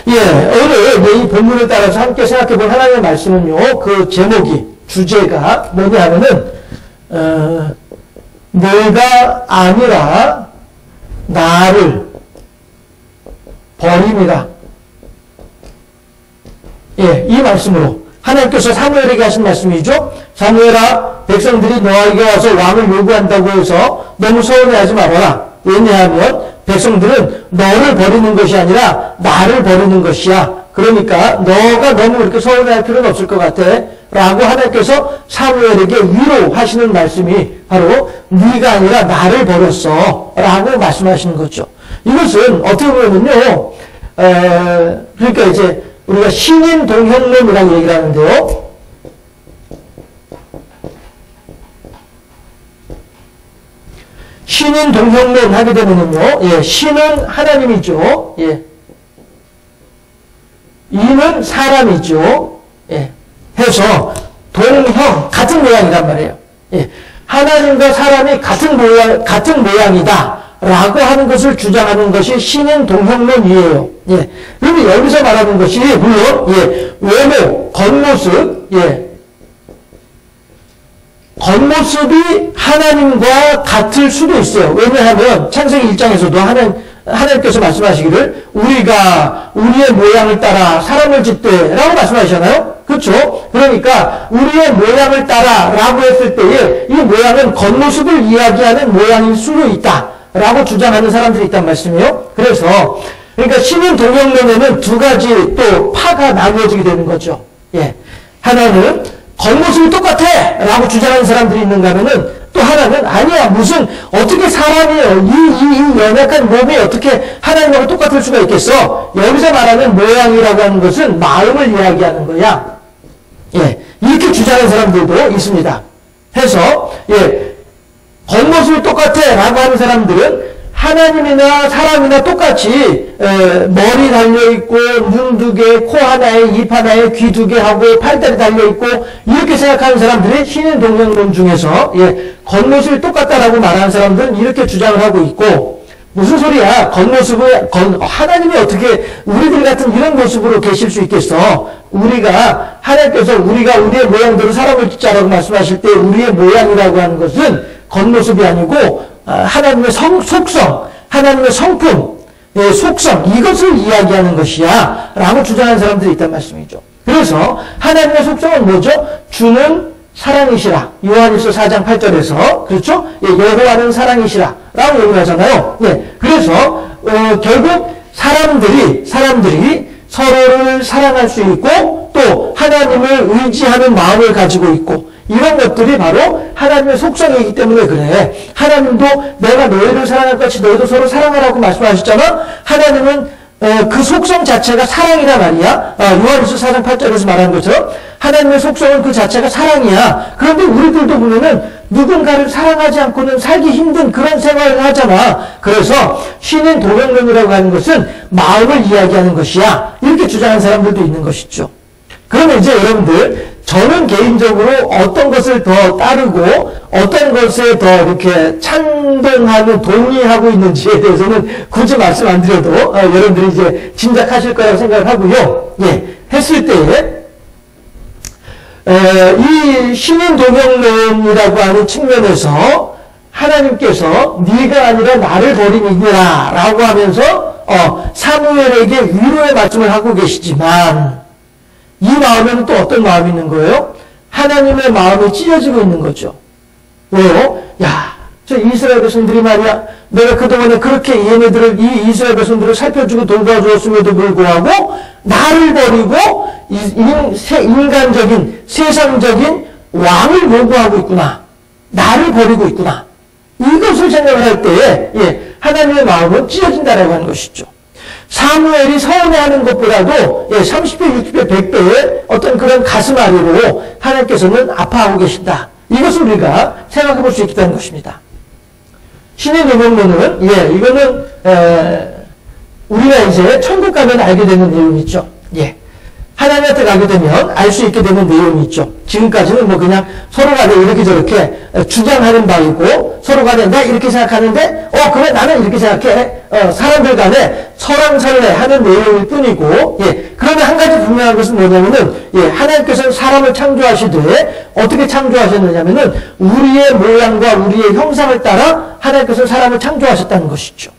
예, 오늘 이 본문을 따라서 함께 생각해 볼 하나님의 말씀은요, 그 제목이, 주제가 뭐냐 하면은, 내가 아니라 나를 버림이라. 예, 이 말씀으로 하나님께서 사무엘에게 하신 말씀이죠. 사무엘아, 백성들이 너에게 와서 왕을 요구한다고 해서 너무 서운해하지 말아라. 왜냐하면 백성들은 너를 버리는 것이 아니라 나를 버리는 것이야. 그러니까 너가 너무 그렇게 서운해할 필요는 없을 것 같아. 라고 하나님께서 사무엘에게 위로하시는 말씀이 바로 네가 아니라 나를 버렸어. 라고 말씀하시는 거죠. 이것은 어떻게 보면요, 그러니까 이제 우리가 신인 동형론이라고 얘기를 하는데요. 신인 동형론 하게 되면요, 예, 신은 하나님이죠. 예. 이는 사람이죠. 예. 해서 동형, 같은 모양이란 말이에요. 예. 하나님과 사람이 같은 모양이다. 라고 하는 것을 주장하는 것이 신인 동형론이에요. 예. 그런데 여기서 말하는 것이, 물론, 예, 외모, 겉모습, 예. 겉모습이 하나님과 같을 수도 있어요. 왜냐하면, 창세기 1장에서도 하나님께서 말씀하시기를, 우리가 우리의 모양을 따라 사람을 짓되, 라고 말씀하시잖아요? 그렇죠? 그러니까, 우리의 모양을 따라, 라고 했을 때에, 이 모양은 겉모습을 이야기하는 모양일 수도 있다. 라고 주장하는 사람들이 있단 말씀이에요. 그래서, 그러니까 신인 동형론에는 두 가지 또 파가 나누어지게 되는 거죠. 예. 하나는, 겉모습이 똑같아! 라고 주장하는 사람들이 있는가 하면은, 또 하나는, 아니야, 무슨, 어떻게 사람이에요? 이 연약한 몸이 어떻게 하나님하고 똑같을 수가 있겠어? 여기서 말하는 모양이라고 하는 것은 마음을 이야기하는 거야. 예. 이렇게 주장하는 사람들도 있습니다. 해서, 예. 겉모습이 똑같아 라고 하는 사람들은 하나님이나 사람이나 똑같이 머리 달려있고 눈 두 개, 코 하나에 입 하나에 귀 두 개 하고 팔다리 달려있고 이렇게 생각하는 사람들이 신인 동형론 중에서 예, 겉모습이 똑같다라고 말하는 사람들은 이렇게 주장을 하고 있고 무슨 소리야? 겉모습을 하나님이 어떻게 우리들 같은 이런 모습으로 계실 수 있겠어? 우리가 하나님께서 우리가 우리의 모양대로 사람을 짓자라고 말씀하실 때 우리의 모양이라고 하는 것은 겉모습이 아니고 하나님의 속성, 하나님의 성품, 속성 이것을 이야기하는 것이야 라고 주장하는 사람들이 있단 말씀이죠. 그래서 하나님의 속성은 뭐죠? 주는 사랑이시라. 요한일서 4장 8절에서 그렇죠? 예, 여호와는 사랑이시라 라고 얘기를 하잖아요. 예, 그래서 결국 사람들이 서로를 사랑할 수 있고 또 하나님을 의지하는 마음을 가지고 있고 이런 것들이 바로 하나님의 속성이기 때문에 그래. 하나님도 내가 너희를 사랑할 것 같이 너희도 서로 사랑하라고 말씀하셨잖아. 하나님은 그 속성 자체가 사랑이란 말이야. 요한일서 4장 8절에서 말하는 것처럼 하나님의 속성은 그 자체가 사랑이야. 그런데 우리들도 보면은 누군가를 사랑하지 않고는 살기 힘든 그런 생활을 하잖아. 그래서 신인 동형론이라고 하는 것은 마음을 이야기하는 것이야. 이렇게 주장하는 사람들도 있는 것이죠. 그러면 이제 여러분들 저는 개인적으로 어떤 것을 더 따르고 어떤 것에 더 이렇게 찬동하는 동의하고 있는지에 대해서는 굳이 말씀 안 드려도 여러분들이 이제 짐작하실 거라고 생각을 하고요. 예, 했을 때에 이 신인 동형론이라고 하는 측면에서 하나님께서 네가 아니라 나를 버림이니라 라고 하면서 사무엘에게 위로의 말씀을 하고 계시지만 이 마음에는 또 어떤 마음이 있는 거예요? 하나님의 마음이 찢어지고 있는 거죠. 왜요? 야, 저 이스라엘 백성들이 말이야, 내가 그동안에 그렇게 얘네들을, 이 이스라엘 백성들을 살펴주고 돌봐주었음에도 불구하고, 나를 버리고, 인간적인, 세상적인 왕을 요구하고 있구나. 나를 버리고 있구나. 이것을 생각을 할 때에, 예, 하나님의 마음은 찢어진다라고 하는 것이죠. 사무엘이 서운해하는 것보다도 30배, 60배, 100배의 어떤 그런 가슴앓이로 하나님께서는 아파하고 계신다. 이것을 우리가 생각해 볼 수 있다는 것입니다. 신의 동형론은 이거는 우리가 이제 천국 가면 알게 되는 내용이죠. 예, 하나님한테 가게 되면 알 수 있게 되는 내용이 있죠. 지금까지는 뭐 그냥 서로 간에 이렇게 저렇게 주장하는 바이고 서로 간에 나 이렇게 생각하는데 그래 나는 이렇게 생각해. 사람들 간에 설왕설래 하는 내용일 뿐이고 그러면 한 가지 분명한 것은 뭐냐면은 하나님께서는 사람을 창조하시되 어떻게 창조하셨느냐면은 우리의 모양과 우리의 형상을 따라 하나님께서는 사람을 창조하셨다는 것이죠.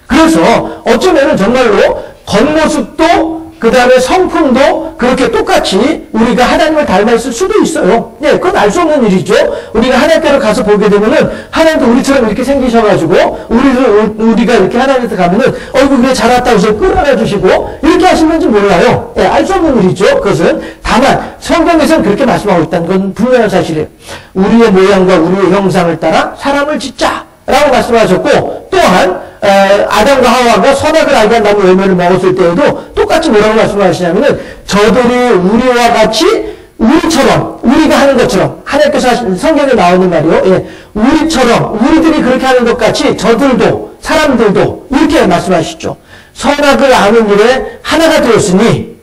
그래서 어쩌면은 정말로 겉모습도 그 다음에 성품도 그렇게 똑같이 우리가 하나님을 닮아 있을 수도 있어요. 그건 알 수 없는 일이죠. 우리가 하나님께로 가서 보게 되면은 하나님도 우리처럼 이렇게 생기셔가지고 우리가 이렇게 하나님한테 가면은 어이구 그래 잘 왔다고 해서 끌어내 주시고 이렇게 하시는지 몰라요. 알 수 없는 일이죠. 그것은 다만 성경에서는 그렇게 말씀하고 있다는 건 분명한 사실이에요. 우리의 모양과 우리의 형상을 따라 사람을 짓자 라고 말씀하셨고 또한 아담과 하와가 선악을 알게 한 다음에 열매를 먹었을 때에도 똑같이 뭐라고 말씀하시냐면은 저들이 우리와 같이 우리처럼 우리가 하는 것처럼 하나님께서 하신 성경에 나오는 말이요. 우리처럼 우리들이 그렇게 하는 것 같이 저들도 사람들도 이렇게 말씀하시죠. 선악을 아는 일에 하나가 되었으니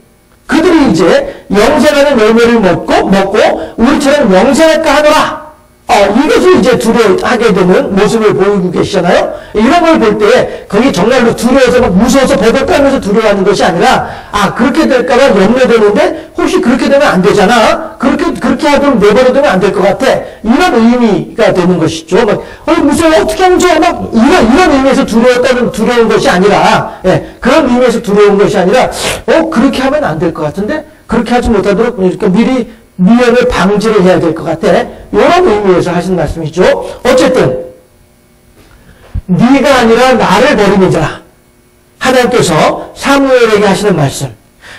그들이 이제 영생하는 열매를 먹고 우리처럼 영생할까 하노라. 이것을 이제 두려워하게 되는 모습을 보이고 계시잖아요. 이런 걸 볼 때 거기 정말로 두려워서 막 무서워서 버벅 떨면서 두려워하는 것이 아니라 그렇게 될까봐 염려되는데 혹시 그렇게 되면 안 되잖아. 그렇게 하도록 내버려두면 안 될 것 같아. 이런 의미가 되는 것이죠. 무서워 어떻게 하면 좋아 막 이런 의미에서 두려운 것이 아니라 그런 의미에서 두려운 것이 아니라 그렇게 하면 안 될 것 같은데 그렇게 하지 못하도록 그러니까 미리 미연을 방지를 해야 될 것 같아. 이런 의미에서 하신 말씀이죠. 어쨌든 네가 아니라 나를 버리는 자라. 하나님께서 사무엘에게 하시는 말씀.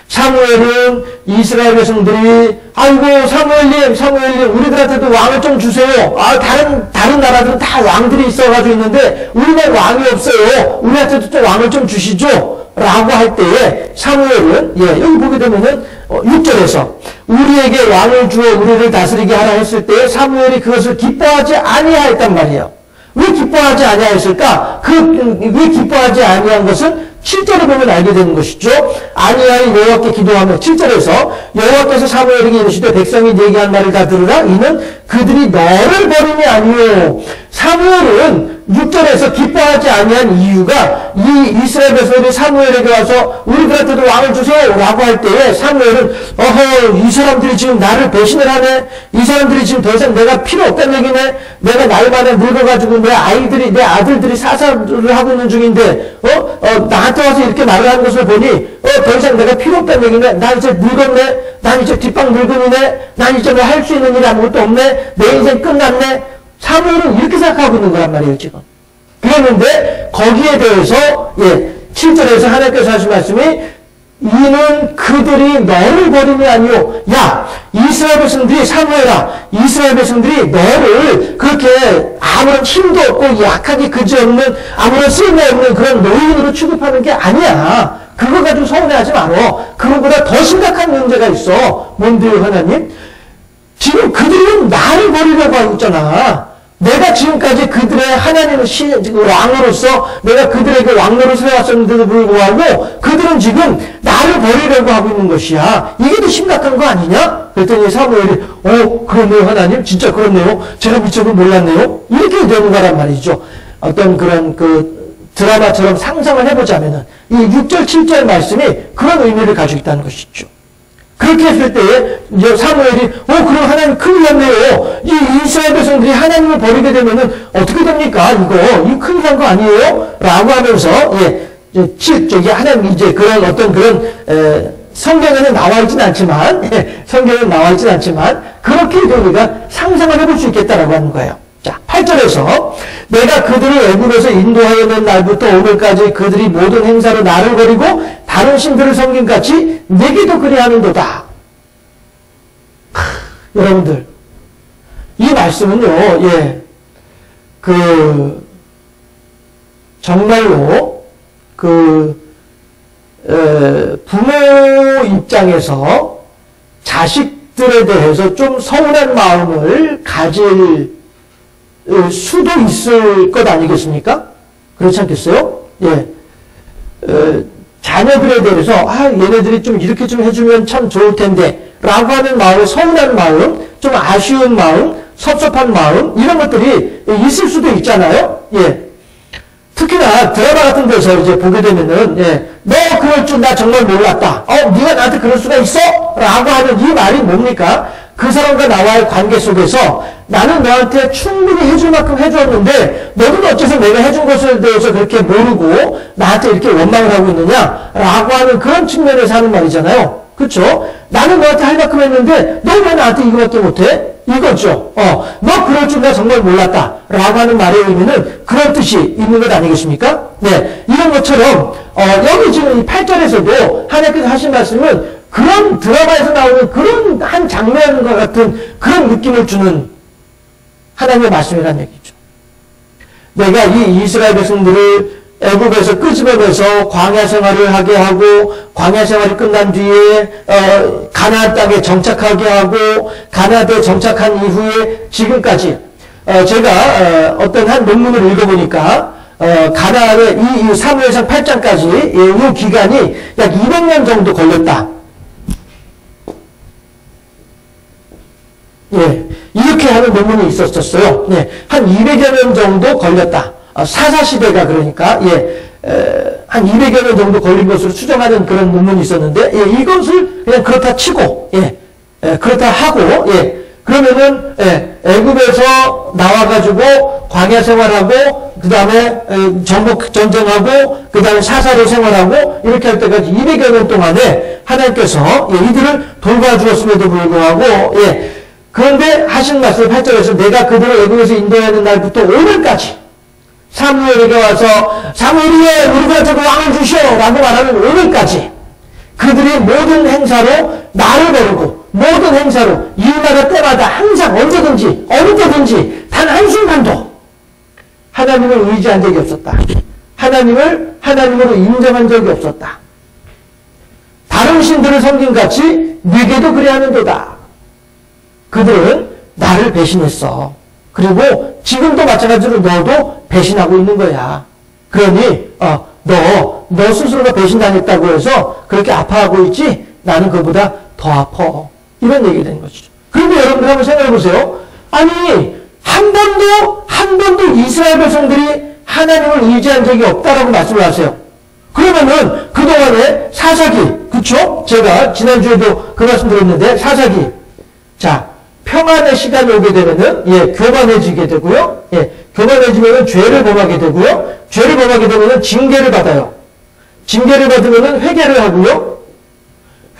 사무엘은 이스라엘 백성들이 아이고 사무엘님 우리들한테도 왕을 좀 주세요. 다른 나라들은 다 왕들이 있어가지고 있는데 우리는 왕이 없어요. 우리한테도 좀 왕을 좀 주시죠. 라고 할 때에 사무엘은 여기 보게 되면은 6절에서 우리에게 왕을 주어 우리를 다스리게 하라 했을 때에 사무엘이 그것을 기뻐하지 아니하였단 말이에요. 왜 기뻐하지 아니하였을까? 왜 기뻐하지 아니한 것은 7절에 보면 알게 되는 것이죠. 아니하여 여호와께 기도하며 7절에서 여호와께서 사무엘에게 이르시되 백성이 네게 한 말을 다 들으라. 이는 그들이 너를 버림이 아니요. 사무엘은 6절에서 기뻐하지 아니한 이유가 이 이스라엘 백성들이 사무엘에게 와서 우리들한테도 왕을 주세요 라고 할 때에 사무엘은 이 사람들이 지금 나를 배신을 하네. 이 사람들이 지금 더 이상 내가 필요 없다는 얘기네. 내가 나이 많아 늙어가지고 내 아들들이 사살을 하고 있는 중인데 나한테 와서 이렇게 말을 하는 것을 보니 더 이상 내가 필요 없다는 얘기네. 나 이제 늙었네. 난 이제 뒷방 늙은이네. 난 이제 뭐 할 수 있는 일이 아무것도 없네. 내 인생 끝났네. 사무엘은 이렇게 생각하고 있는 거란 말이에요, 지금. 그랬는데, 거기에 대해서, 7절에서 하나님께서 하신 말씀이, 이는 그들이 너를 버림이 아니오. 야, 이스라엘 백성들이, 사무엘아, 이스라엘 백성들이 너를 그렇게 아무런 힘도 없고 약하게 그지없는, 아무런 쓸모없는 그런 노인으로 취급하는 게 아니야. 그거 가지고 서운해하지 말어. 그거보다 더 심각한 문제가 있어. 뭔데요, 하나님? 지금 그들은 나를 버리려고 하고 있잖아. 내가 지금까지 그들의 하나님의 왕으로서 내가 그들에게 왕노릇을 해왔었는데도 불구하고 그들은 지금 나를 버리려고 하고 있는 것이야. 이게 더 심각한 거 아니냐? 그랬더니 사무엘이 그렇네요 하나님. 진짜 그렇네요. 제가 미처도 몰랐네요. 이렇게 되는 거란 말이죠. 어떤 그런 드라마처럼 상상을 해보자면은 이 6절 7절 말씀이 그런 의미를 가지고 있다는 것이죠. 그렇게 했을 때에 사무엘이 그럼 하나님 큰일 났네요. 이 이스라엘 백성들이 하나님을 버리게 되면은 어떻게 됩니까? 이거 큰일 난 거 아니에요? 라고 하면서 하나님 이제 그런 어떤 그런 성경에는 나와 있지는 않지만 그렇게 우리가 상상을 해볼 수 있겠다라고 하는 거예요. 자, 8절에서 내가 그들을 애굽에서 인도하여 낸 날부터 오늘까지 그들이 모든 행사로 나를 버리고 다른 신들을 섬긴 같이 내게도 그리하는도다. 여러분들, 이 말씀은요, 정말로 부모 입장에서 자식들에 대해서 좀 서운한 마음을 가질 수도 있을 것 아니겠습니까? 그렇지 않겠어요? 자녀들에 대해서 얘네들이 좀 이렇게 좀 해주면 참 좋을 텐데 라고 하는 마음, 서운한 마음, 좀 아쉬운 마음, 섭섭한 마음 이런 것들이 있을 수도 있잖아요. 예. 특히나 드라마 같은 데서 이제 보게 되면은 너 그럴 줄 나 정말 몰랐다. 네가 나한테 그럴 수가 있어? 라고 하는 이 말이 뭡니까? 그 사람과 나와의 관계 속에서 나는 너한테 충분히 해줄 만큼 해줬는데 너는 어째서 내가 해준 것에 대해서 그렇게 모르고 나한테 이렇게 원망을 하고 있느냐? 라고 하는 그런 측면에서 하는 말이잖아요. 그쵸? 나는 너한테 할 만큼 했는데 너 왜 나한테 이거밖에 못해? 이거죠. 너 그럴 줄 나 정말 몰랐다. 라고 하는 말의 의미는 그런 뜻이 있는 것 아니겠습니까? 네. 이런 것처럼 여기 지금 이 8절에서도 하나님께서 하신 말씀은 그런 드라마에서 나오는 그런 한 장면과 같은 그런 느낌을 주는 하나님의 말씀이라는 얘기죠. 내가 이 이스라엘 백성들을 애국에서 끄집어내서 광야 생활을 하게 하고 광야 생활이 끝난 뒤에 가나안 땅에 정착하게 하고 가나안에 정착한 이후에 지금까지 제가 어떤 한 논문을 읽어보니까 가나안의 이 사무엘상 8장까지 이 기간이 약 200년 정도 걸렸다. 예, 이렇게 하는 논문이 있었어요. 네, 한 200여 년 정도 걸렸다. 사사시대가 그러니까, 한 200여 년 정도 걸린 것으로 추정하는 그런 논문이 있었는데, 이것을 그냥 그렇다 치고, 그렇다 하고, 그러면은, 애굽에서 나와가지고 광야 생활하고, 그 다음에 정복 전쟁하고, 그 다음에 사사로 생활하고, 이렇게 할 때까지 200여 년 동안에 하나님께서, 이들을 돌봐주었음에도 불구하고, 그런데 하신 말씀 8절에서 내가 그들을 애굽에서 인도하는 날부터 오늘까지 사무엘에게 와서 사무엘이여 우리들한테 왕을 주시오 라고 말하는 오늘까지 그들이 모든 행사로 나를 베르고 모든 행사로 일마다 때마다 항상 언제든지 어느 때든지 단 한순간도 하나님을 의지한 적이 없었다. 하나님을 하나님으로 인정한 적이 없었다. 다른 신들을 섬긴 같이 네게도 그리하는도다. 그들은 나를 배신했어. 그리고 지금도 마찬가지로 너도 배신하고 있는 거야. 그러니 너 스스로가 배신당했다고 해서 그렇게 아파하고 있지? 나는 그보다 더 아파. 이런 얘기가 되는 것이죠. 그런데 여러분들 한번 생각해 보세요. 아니 한 번도 이스라엘 백성들이 하나님을 의지한 적이 없다라고 말씀을 하세요. 그러면은 그동안에 사사기, 그쵸? 제가 지난주에도 그 말씀 드렸는데 사사기. 자, 평안의 시간이 오게 되면은, 교만해지게 되고요. 교만해지면은 죄를 범하게 되고요. 죄를 범하게 되면은 징계를 받아요. 징계를 받으면은 회개를 하고요.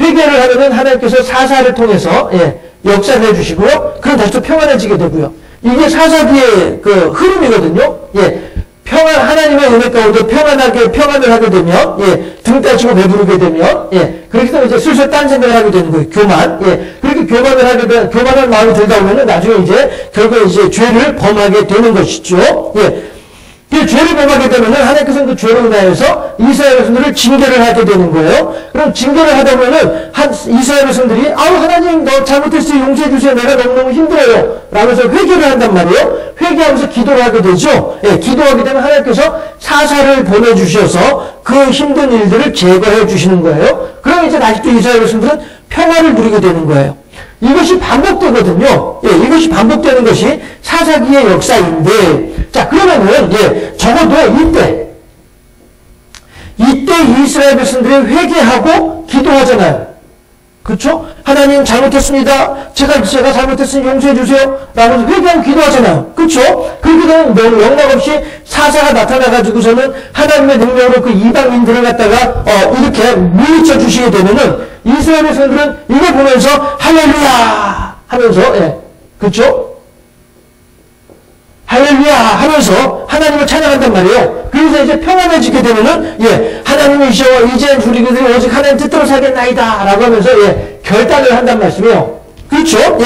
회개를 하면은 하나님께서 사사를 통해서, 역사를 해주시고요. 그럼 다시 또 평안해지게 되고요. 이게 사사기의 그 흐름이거든요. 하나님의 은혜 가운데 평안을 하게 되면, 등 따지고 배부르게 되면, 그렇게 되면 이제 슬슬 딴 생각을 하게 되는 거예요. 교만. 그렇게 교만한 마음이 들다 보면은 나중에 이제, 결국에 이제 죄를 범하게 되는 것이죠. 그 죄를 범하게 되면은 하나님께서는 그 죄로 인하여서 이스라엘 백성들을 징계를 하게 되는 거예요. 그럼 징계를 하다 보면은 이스라엘 백성들이 하나님 너 잘못했어요. 용서해 주세요. 내가 너무너무 힘들어요. 라면서 회개를 한단 말이에요. 회개하면서 기도를 하게 되죠. 기도하게 되면 하나님께서 사사를 보내주셔서 그 힘든 일들을 제거해 주시는 거예요. 그럼 이제 다시 또 이스라엘 백성들은 평화를 누리게 되는 거예요. 이것이 반복되거든요. 이것이 반복되는 것이 사사기의 역사인데, 자, 그러면은, 적어도 이때 이스라엘 백성들이 회개하고 기도하잖아요. 그쵸? 하나님 잘못했습니다. 제가 잘못했으니 용서해 주세요. 라고 회개하고 기도하잖아요. 그쵸? 그렇게 되면 너무 영락없이 사사가 나타나가지고서는 하나님의 능력으로 그 이방인들을 갖다가, 이렇게 물리쳐 주시게 되면은 이스라엘 백성들은 이걸 보면서 할렐루야! 하면서, 그쵸? 할렐루야! 하면서 하나님을 찬양한단 말이에요. 그래서 이제 평안해지게 되면은, 하나님이시여, 이제 우리들이 오직 하나님 뜻대로 살겠나이다. 라고 하면서, 결단을 한단 말씀이에요. 그렇죠?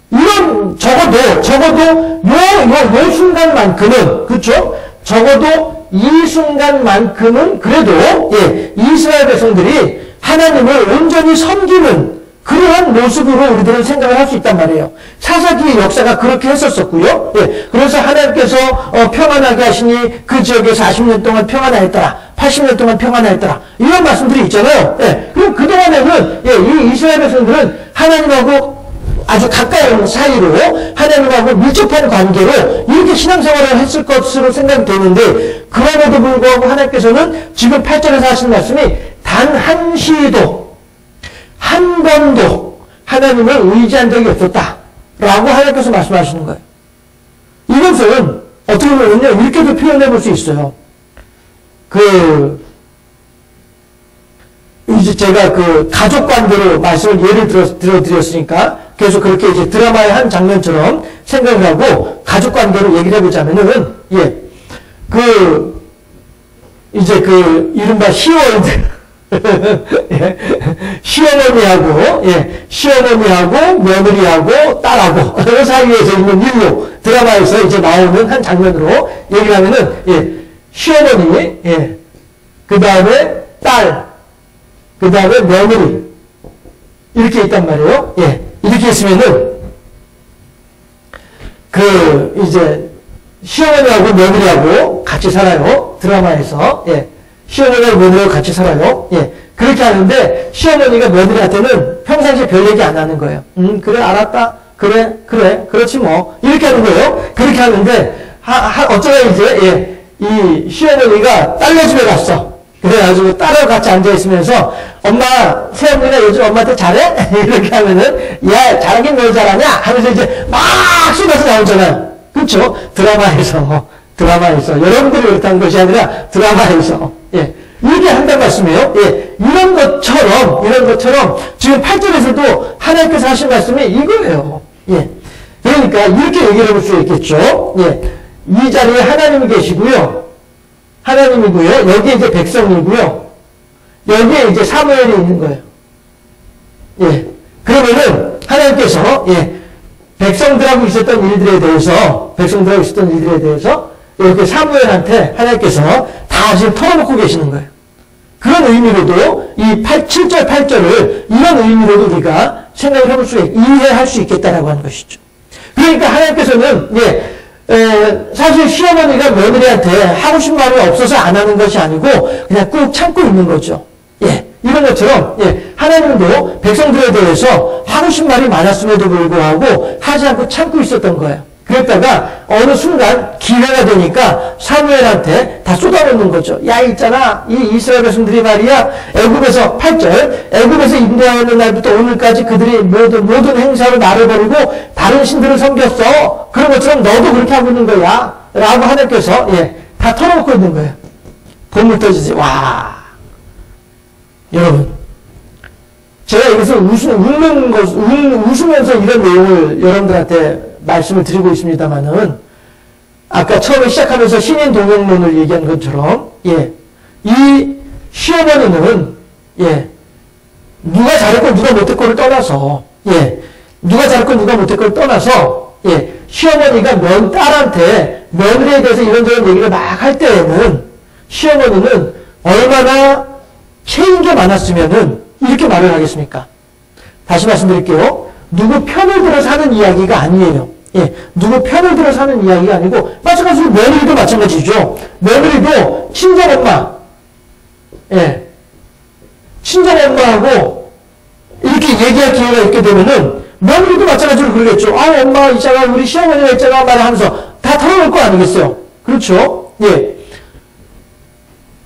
이런, 적어도, 요 순간만큼은, 그렇죠? 적어도 이 순간만큼은 그래도, 이스라엘 백성들이 하나님을 온전히 섬기는 그러한 모습으로 우리들은 생각을 할 수 있단 말이에요. 사사기의 역사가 그렇게 했었었고요. 그래서 하나님께서 평안하게 하시니 그 지역에 40년 동안 평안하였더라. 80년 동안 평안하였더라. 이런 말씀들이 있잖아요. 예. 그럼 그동안에는, 예, 이 이스라엘 백성들은 하나님하고 아주 가까운 사이로 하나님하고 밀접한 관계로 이렇게 신앙생활을 했을 것으로 생각이 되는데, 그럼에도 불구하고 하나님께서는 지금 8절에서 하신 말씀이 단 한 시도, 한 번도 하나님을 의지한 적이 없었다. 라고 하나님께서 말씀하시는 거예요. 이것은 어떻게 보면요, 이렇게도 표현해 볼 수 있어요. 이제 제가 가족 관계로 말씀을 예를 들어드렸으니까, 계속 그렇게 이제 드라마의 한 장면처럼 생각을 하고, 가족 관계로 얘기를 해보자면은, 예, 이제 이른바 시월드, 예, 시어머니하고, 며느리하고, 딸하고, 그 사이에서 있는 일로, 드라마에서 이제 나오는 한 장면으로 얘기를 하면은, 예, 시어머니, 예, 그 다음에 딸, 그 다음에 며느리, 이렇게 있단 말이에요. 예, 이렇게 있으면은, 이제, 시어머니하고 며느리하고 같이 살아요. 드라마에서, 예. 시어머니하고 며느리하고 같이 살아요. 예. 그렇게 하는데, 시어머니가 며느리한테는 평상시에 별 얘기 안 하는 거예요. 그래, 알았다. 그래, 그렇지 뭐. 이렇게 하는 거예요. 그렇게 하는데, 어쩌다 이제, 예, 이 시어머니가 딸네 집에 갔어. 그래가지고 딸하고 같이 앉아있으면서, 엄마, 새언니가 요즘 엄마한테 잘해? 이렇게 하면은, 야, 잘하긴 뭘 잘하냐? 하면서 이제 막 쏟아서 나오잖아요. 그렇죠? 드라마에서. 여러분들이 그렇다는 것이 아니라 드라마에서. 예. 이렇게 한단 말씀이에요. 예. 이런 것처럼 지금 8절에서도 하나님께서 하신 말씀이 이거예요. 예. 그러니까 이렇게 얘기를 해볼 수 있겠죠. 예. 이 자리에 하나님이 계시고요. 하나님이고요. 여기에 이제 백성이고요. 여기에 이제 사무엘이 있는 거예요. 예. 그러면은 하나님께서, 예. 백성들하고 있었던 일들에 대해서 이렇게 사무엘한테 하나님께서 다 지금 털어놓고 계시는 거예요. 그런 의미로도 이 7절, 8절을 이런 의미로도 우리가 생각을 해볼 수, 이해할 수 있겠다라고 하는 것이죠. 그러니까 하나님께서는, 예, 사실 시어머니가 며느리한테 하고 싶은 말이 없어서 안 하는 것이 아니고 그냥 꾹 참고 있는 거죠. 예. 이런 것처럼, 예, 하나님도 백성들에 대해서 하고 싶은 말이 많았음에도 불구하고 하지 않고 참고 있었던 거예요. 그랬다가 어느 순간 기회가 되니까 사무엘한테 다 쏟아놓는 거죠. 야, 있잖아. 이 이스라엘 백성들이 말이야. 애굽에서 8절. 애굽에서 인도하였는 날부터 오늘까지 그들이 모든 행사로 나를 버리고 다른 신들을 섬겼어. 그런 것처럼 너도 그렇게 하고 있는 거야. 라고 하나님께서, 예, 다 털어놓고 있는 거예요. 본물 터지지. 와. 여러분. 제가 여기서 웃으면서 이런 내용을 여러분들한테 말씀을 드리고 있습니다만은, 아까 처음에 시작하면서 신인 동영론을 얘기한 것처럼, 예, 이 시어머니는, 예, 누가 잘했고 누가 못했고를 떠나서, 예, 누가 잘했고 누가 못했고를 떠나서, 예, 시어머니가 딸한테 며느리에 대해서 이런저런 얘기를 막 할 때에는, 시어머니는 얼마나 체인 게 많았으면은 이렇게 말을 하겠습니까? 다시 말씀드릴게요. 누구 편을 들어 사는 이야기가 아니에요. 예, 누구 편을 들어 사는 이야기가 아니고, 마찬가지로 며느리도 마찬가지죠. 며느리도 친정엄마, 예, 친정엄마하고 이렇게 얘기할 기회가 있게 되면은, 며느리도 마찬가지로 그러겠죠. 아, 엄마 있잖아, 우리 시어머니가 있잖아, 말하면서 다 털어놓을 거 아니겠어요? 그렇죠? 예.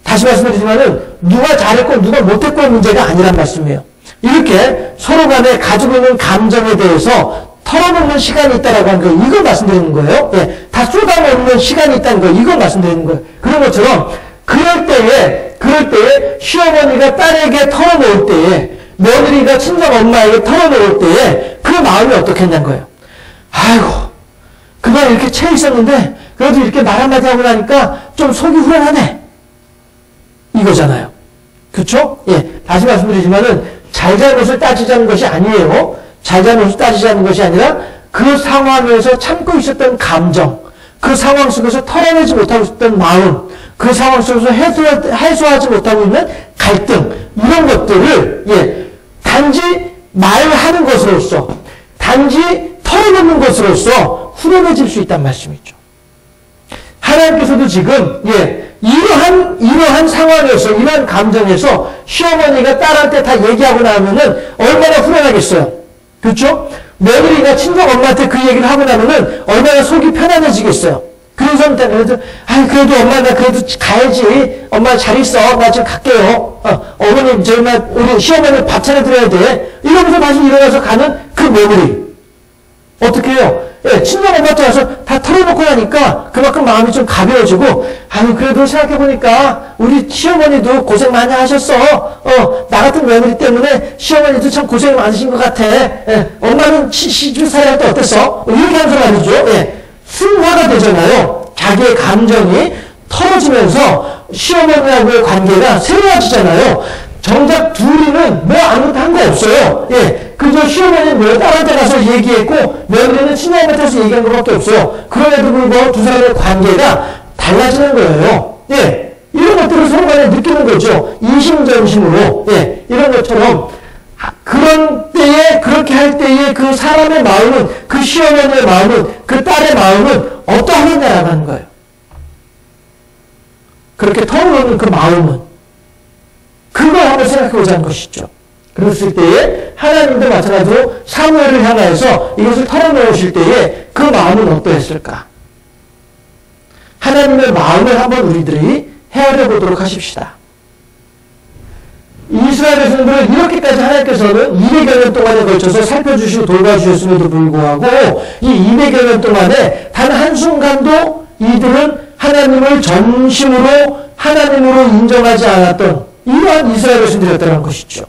다시 말씀드리지만은, 누가 잘했고 누가 못했고의 문제가 아니란 말씀이에요. 이렇게 서로 간에 가지고 있는 감정에 대해서 털어놓는 시간이 있다라고 하는 거, 이걸 말씀드리는 거예요. 예, 다 쏟아놓는 시간이 있다는 거, 이걸 말씀드리는 거예요. 그런 것처럼, 그럴 때에, 시어머니가 딸에게 털어놓을 때에, 며느리가 친정 엄마에게 털어놓을 때에, 그 마음이 어떻겠냐는 거예요. 아이고, 그만 이렇게 채 있었는데, 그래도 이렇게 말 한마디 하고 나니까 좀 속이 후련하네. 이거잖아요. 그쵸? 예, 다시 말씀드리지만은, 잘잘못을 따지자는 것이 아니에요. 잘잘못을 따지자는 것이 아니라 그 상황에서 참고 있었던 감정, 그 상황 속에서 털어내지 못하고 있었던 마음, 그 상황 속에서 해소하지 못하고 있는 갈등, 이런 것들을, 예, 단지 말하는 것으로서, 단지 털어놓는 것으로서 후련해질 수 있다는 말씀이죠. 하나님께서도 지금, 예, 이러한 상황에서, 이러한 감정에서 시어머니가 딸한테 다 얘기하고 나면은 얼마나 후련하겠어요. 그렇죠? 며느리가 친정 엄마한테 그 얘기를 하고 나면은 얼마나 속이 편안해지겠어요. 그래서 그래도 그래도 엄마 나 그래도 가야지. 엄마 잘 있어. 나 지금 갈게요. 어머님 정말 우리 시어머니 밥 차려드려야 돼. 이러면서 다시 일어나서 가는 그 며느리. 어떻게 해요? 예, 친정 엄마한테 와서 다 털어놓고 나니까 그만큼 마음이 좀 가벼워지고, 그래도 생각해보니까 우리 시어머니도 고생 많이 하셨어. 나 같은 며느리 때문에 시어머니도 참 고생이 많으신 것 같아. 예, 엄마는 시집 살아갈 때 어땠어? 이렇게 하면서 말이죠. 예, 승화가 되잖아요. 자기의 감정이 털어지면서 시어머니하고의 관계가 새로워지잖아요. 정작 둘이는 뭐 아무것도 한 거 없어요. 예, 그저 시어머니는 뭐 딸한테 가서 얘기했고 며느리는 친어머니한테 가서 얘기한 것밖에 없어요. 그럼에도 불구하고 두 사람의 관계가 달라지는 거예요. 예, 이런 것들을 서로 간에 느끼는 거죠. 이심전심으로. 예, 이런 것처럼 그런 때에, 그렇게 할 때에 그 사람의 마음은, 그 시어머니의 마음은, 그 딸의 마음은 어떠하겠냐라고 하는 거예요. 그렇게 털어놓는 그 마음은. 그걸 한번 생각해 보자는 것이죠. 그랬을 때에 하나님도 마찬가지로 사무엘을 향하여서 이것을 털어놓으실 때에 그 마음은 어떠했을까? 하나님의 마음을 한번 우리들이 헤아려 보도록 하십시다. 이스라엘 백성들을 이렇게까지 하나님께서는 200여 년 동안에 걸쳐서 살펴주시고 돌봐주셨음에도 불구하고 이 200여 년 동안에 단 한순간도 이들은 하나님을 전심으로 하나님으로 인정하지 않았던 이러한 이스라엘 백성들이었다는 것이죠.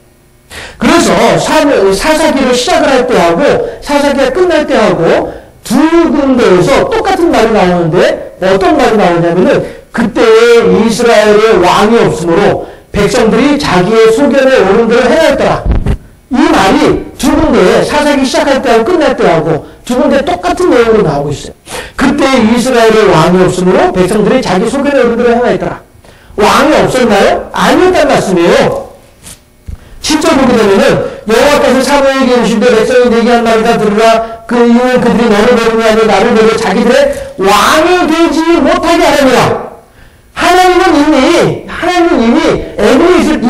그래서 사사기를 시작을 할 때하고 사사기가 끝날 때하고 두 군데에서 똑같은 말이 나오는데 어떤 말이 나오냐면은 그때에 이스라엘의 왕이 없으므로 백성들이 자기의 소견에 옳은 대로 행하였더라. 이 말이 두 군데에 사사기 시작할 때하고 끝날 때하고 두 군데 똑같은 내용으로 나오고 있어요. 그때 이스라엘의 왕이 없으므로 백성들이 자기 소견에 옳은 대로 행하였더라. 왕이 없었나요? 아니었단 말씀이에요. 7절 보게 되면은 여호와께서 사무엘에게 이르시되 백성이 내게 한 말이다 들으라. 그 이유는 그들이 너를 버림이 아니라 나를 버려 자기들의 왕이 되지 못하게 하려니라. 하나님은 이미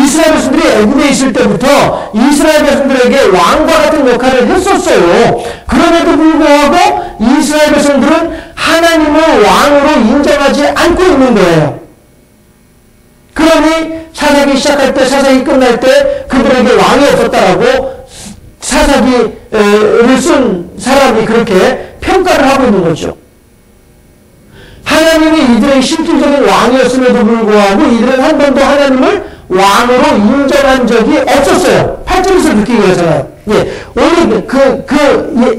이스라엘 백성들이 애굽에 있을 때부터 이스라엘 백성들에게 왕과 같은 역할을 했었어요. 그럼에도 불구하고 이스라엘 백성들은 하나님을 왕으로 인정하지 않고 있는 거예요. 그러니 사사기 시작할 때, 사사기 끝날 때 그들에게 왕이 없었다라고 사사기를 쓴 사람이 그렇게 평가를 하고 있는 거죠. 하나님이 이들의 실질적인 왕이었음에도 불구하고 이들은 한 번도 하나님을 왕으로 인정한 적이 없었어요. 8절에서 느끼게 되잖아요. 예, 오늘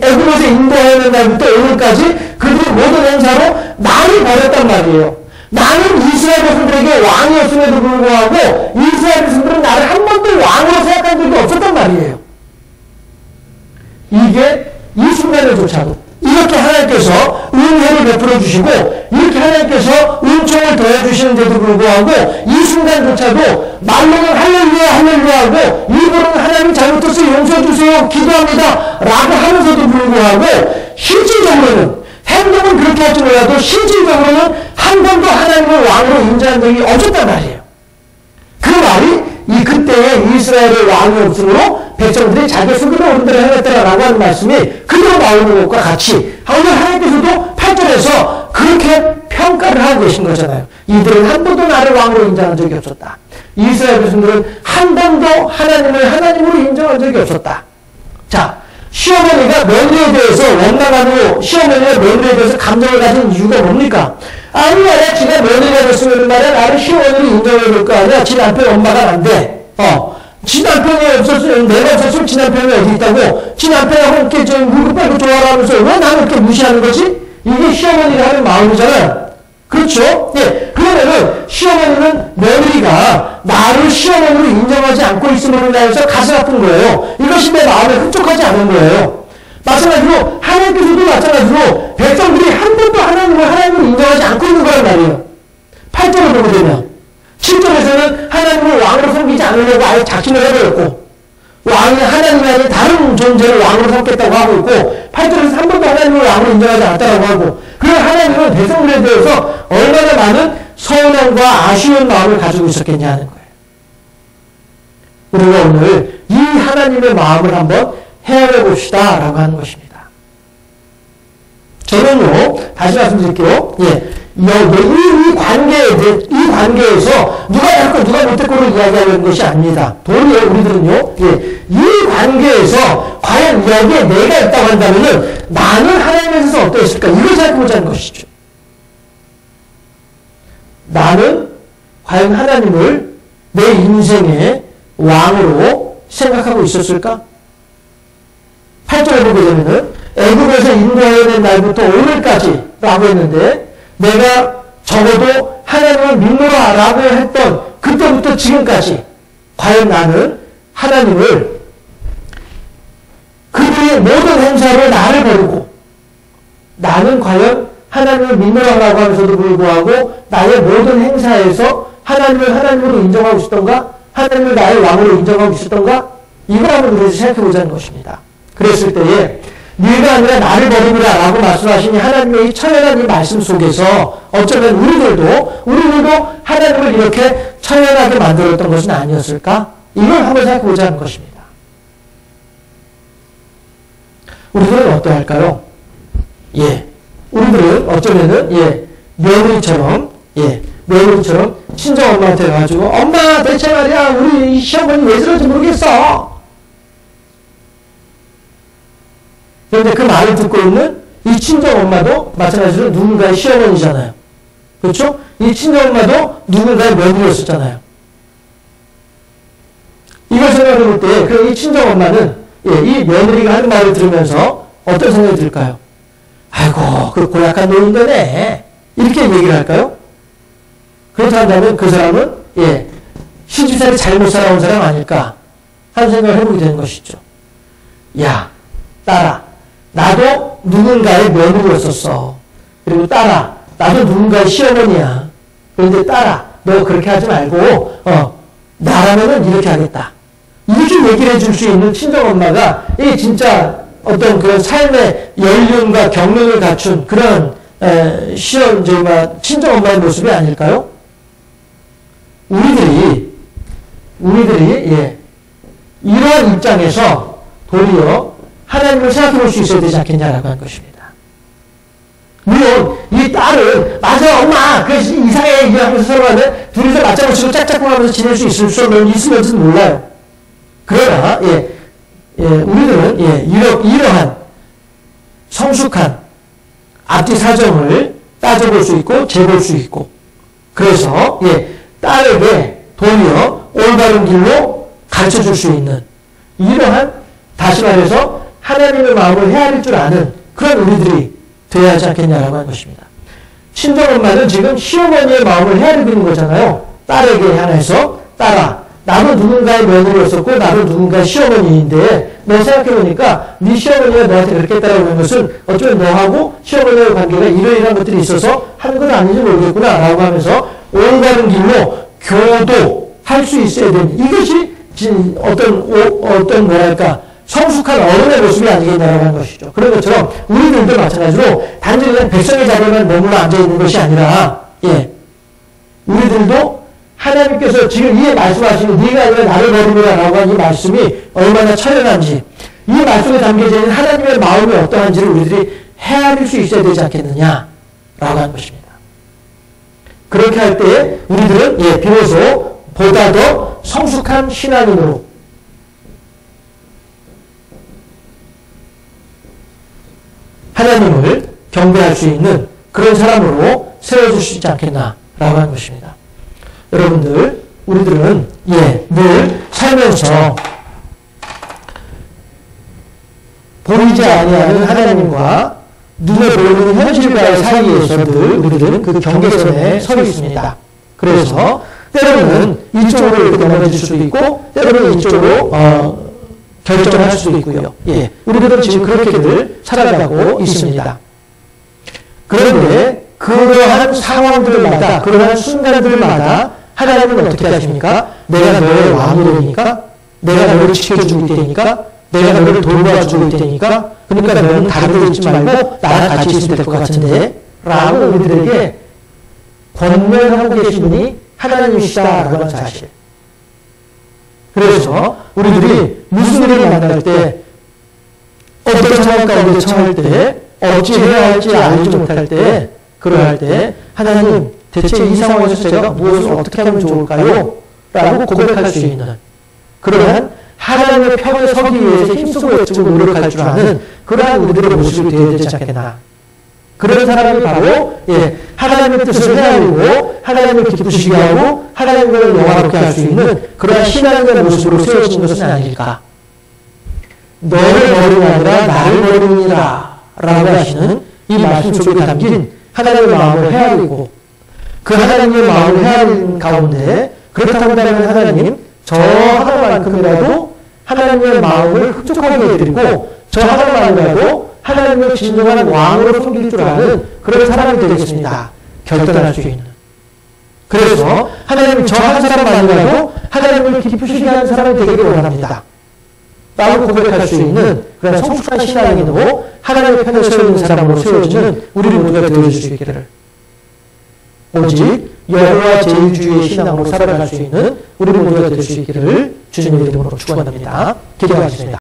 애굽에서 인도하는 날부터 오늘까지 그들이 모든 행사로 나를 버렸단 말이에요. 나는 이스라엘 백성들에게 왕이었음에도 불구하고 이스라엘 백성들은 나를 한 번도 왕으로 생각한 적이 없었단 말이에요. 이게 이 순간에조차도 이렇게 하나님께서 은혜를 베풀어 주시고 이렇게 하나님께서 은총을 더해 주시는데도 불구하고 이 순간조차도 말로는 할렐루야 할렐루야 하고 입으로는 하나님 잘못했어요 용서해 주세요 기도합니다 라고 하면서도 불구하고 실질적으로는 행동은 그렇게 할지 몰라도 실질적으로는 한 번도 하나님을 왕으로 인정한 적이 없었단 말이에요. 그 말이 그때에 이스라엘의 왕이 없으므로 백성들이 자기 소견에 옳은 대로 행했다라고 하는 말씀이 그대로 나오는 것과 같이 오늘 하나님께서도 8절에서 그렇게 평가를 하고 계신 거잖아요. 이들은 한 번도 나를 왕으로 인정한 적이 없었다. 이스라엘 백성들은 한 번도 하나님을 하나님으로 인정한 적이 없었다. 자, 시어머니가 며느리에 대해서 원망하고 시어머니가 며느리에 대해서 감정을 가진 이유가 뭡니까? 아니 말이야 지가 며느리가 됐으면 말이야 나를 시어머니로 인정해줄 거 아니야. 지 남편 엄마가 안 돼. 지 남편이 없었으면 내가 없었으면 지 남편이 어디 있다고 지 남편하고 이렇게 좀 물고 빨고 좋아하면서 왜 나를 이렇게 무시하는 거지? 이게 시어머니가 하는 마음이잖아요. 그렇죠? 예. 그러면은 시어머니는 며느리가 나를 시어머니로 인정하지 않고 있음으로 인해서 가슴 아픈 거예요. 이것이 내 마음에 흡족하지 않은 거예요. 마찬가지로 하나님께서도 마찬가지로 백성들이 한 번도 하나님을 하나님으로 인정하지 않고 있는 거란 말이에요. 8절을 보게 되면 7절에서는 하나님을 왕으로 섬기지 않으려고 아예 작심을 해버렸고 왕이 하나님이 아닌 다른 존재를 왕으로 삼겠다고 하고 있고 8절에서 한 번도 하나님을 왕으로 인정하지 않았다고 하고 그리고 하나님은 백성들에 대해서 얼마나 많은 서운함과 아쉬운 마음을 가지고 있었겠냐 하는 거예요. 우리가 오늘 이 하나님의 마음을 한번 헤아려 봅시다 라고 하는 것입니다. 저는요, 다시 말씀드릴게요. 예, 이 관계에서 누가 잘했고 누가 못했고를 이야기하는 것이 아닙니다. 도리어 우리들은요, 예, 이 관계에서 과연 여기에 내가 있다고 한다면은 나는 하나님에 대해서 어떠했을까? 이걸 생각해보자는 것이죠. 나는 과연 하나님을 내 인생의 왕으로 생각하고 있었을까? 8절에 보게 되면은 애굽에서 인도하여낸 날부터 오늘까지 라고 했는데 내가 적어도 하나님을 믿노라 라고 했던 그때부터 지금까지 과연 나는 하나님을 그들의 모든 행사로 나를 버리고 나는 과연 하나님을 믿노라라고 하면서도 불구하고 나의 모든 행사에서 하나님을 하나님으로 인정하고 있었던가? 하나님을 나의 왕으로 인정하고 있었던가? 이걸 한번 우리가 생각해보자는 것입니다. 그랬을 때에 네가 아니라 나를 버리라 라고 말씀하시니 하나님의 이 처연한 이 말씀 속에서 어쩌면 우리들도 하나님을 이렇게 처연하게 만들었던 것은 아니었을까? 이걸 한번 생각해보자는 것입니다. 우리들은 어떠할까요? 예. 우리들은 어쩌면은, 며느리처럼 친정엄마한테 가가지고, 엄마, 대체 말이야, 우리 시어머니 왜 저런지 모르겠어. 그런데 그 말을 듣고 있는 이 친정엄마도 마찬가지로 누군가의 시어머니잖아요. 그렇죠? 이 친정엄마도 누군가의 며느리였었잖아요. 이걸 생각해 볼 때, 이 친정엄마는, 이 며느리가 하는 말을 들으면서 어떤 생각이 들까요? 아이고, 그 고약한 노인네네. 이렇게 얘기를 할까요? 그렇다면 그 사람은, 시집살이 잘못 살아온 사람 아닐까 하는 생각을 해보게 되는 것이죠. 야, 딸아, 나도 누군가의 며느리였었어. 그리고 딸아, 나도 누군가의 시어머니야. 그런데 딸아, 너 그렇게 하지 말고, 나라면은 이렇게 하겠다. 이렇게 얘기를 해줄 수 있는 친정엄마가, 진짜 어떤 그런 삶의 연륜과 경륜을 갖춘 그런, 친정엄마의 모습이 아닐까요? 우리들이, 이러한 입장에서 도리어 하나님을 생각해 볼 수 있어야 되지 않겠냐라고 하는 것입니다. 물론, 이 딸은, 맞아, 엄마, 그래서 이상해, 이러면서 서로 간에 둘이서 맞장구 치고 짝짝꿍 하면서 지낼 수 있을지는 몰라요. 그러나, 우리들은, 이러한 성숙한 앞뒤 사정을 따져볼 수 있고, 재볼 수 있고, 그래서, 딸에게 도리어 올바른 길로 가르쳐 줄 수 있는, 이러한, 다시 말해서, 하나님의 마음을 헤아릴 줄 아는 그런 우리들이 되어야 하지 않겠냐라고 하는 것입니다. 친정엄마는 지금 시어머니의 마음을 헤아리고 있는 거잖아요. 딸에게 향해서, 딸아, 나도 누군가의 며느리였었고 나도 누군가의 시어머니인데 너 생각해보니까 네 시어머니가 너한테 그렇게 했다고 하는 것은 어쩌면 너하고 시어머니의 관계가 이러이러한 것들이 있어서 하는 건 아닌지 모르겠구나 라고 하면서 올바른 길로 교도할 수 있어야 되는 이것이 어떤 뭐랄까 성숙한 어른의 모습이 아니겠냐라고 하는 것이죠. 그런 것처럼 우리들도 마찬가지로 단지 그냥 백성의 자리에만 머물러 앉아있는 것이 아니라 우리들도 하나님께서 지금 이 말씀하시는 네가 아니라 나를 버리라 라고 하는 이 말씀이 얼마나 처연한지 이 말씀에 담겨져 있는 하나님의 마음이 어떠한지를 우리들이 헤아릴 수 있어야 되지 않겠느냐라고 하는 것입니다. 그렇게 할 때 우리들은 비로소 보다 더 성숙한 신앙인으로 하나님을 경배할 수 있는 그런 사람으로 세워줄 수 있지 않겠나라고 하는 것입니다. 여러분들, 우리들은 늘 살면서 보이지 아니하는 하나님과 눈에 보이는 현실과의 사이에서 늘 우리들은 그 경계선에 서 있습니다. 그래서 때로는 이쪽으로 이렇게 넘어질 수도 있고 때로는 이쪽으로 결정할 수도 있고요. 우리들은 지금 그렇게 늘 살아가고 있습니다. 그런데 그러한 상황들마다 그러한 순간들마다 하나님은 어떻게 하십니까? 내가 너의 왕이 되니까 내가 너를 지켜주고 있다니까 내가 너를 돌봐주고 있다니까 그러니까 너는 다른 데 있지 말고 나랑 같이 있으면 될 것 같은데 라고 우리들에게 권면하고 계신 분이 하나님이시다라고 하는 사실. 그래서 우리들이 무슨 일을 만날 때, 어떤 상황 가운데 처할 때, 어찌해야 할지 알지 못할 때, 그러할 때 하나님 대체 이 상황에서 제가 무엇을 어떻게 하면 좋을까요? 라고 고백할 수 있는 그러한 하나님의 편에 서기 위해서 힘쓰고 애쓰고 노력할 줄 아는 그러한 우리들의 모습이 되어야 되지 않겠나. 그런 사람이 바로 하나님의 뜻을 헤아리고 하나님을 기쁘시게 하고 하나님을 영화롭게 할 수 있는 그러한 신앙의 모습으로 세워진 것은 아닐까. 너를 버리는 아니라 나를 버리니라 라고 하시는 이 말씀 속에 담긴 하나님의 마음을 헤아리고 그 하나님의 마음을 헤아리는 가운데 그렇다고 한다면 하나님 저 하나만큼이라도 하나님의 마음을 흡족하게 해드리고 저 하나만이라도 하나님의 진정한 왕으로 섬길 줄 아는 그런 사람이 되겠습니다. 결단할 수 있는. 그래서 하나님 저 한 사람만이라도 하나님을 기쁘시게 하는 사람이 되기를 원합니다. 라고 고백할 수 있는 그런 성숙한 신앙인으로 하나님의 편에 서 있는 사람으로 세워지는 우리 모두가 되어줄 수 있기를. 오직 여호와 제일주의의 신앙으로 살아갈 수 있는 우리 모두가 될 수 있기를 주님의 이름으로 축원합니다. 기도하겠습니다.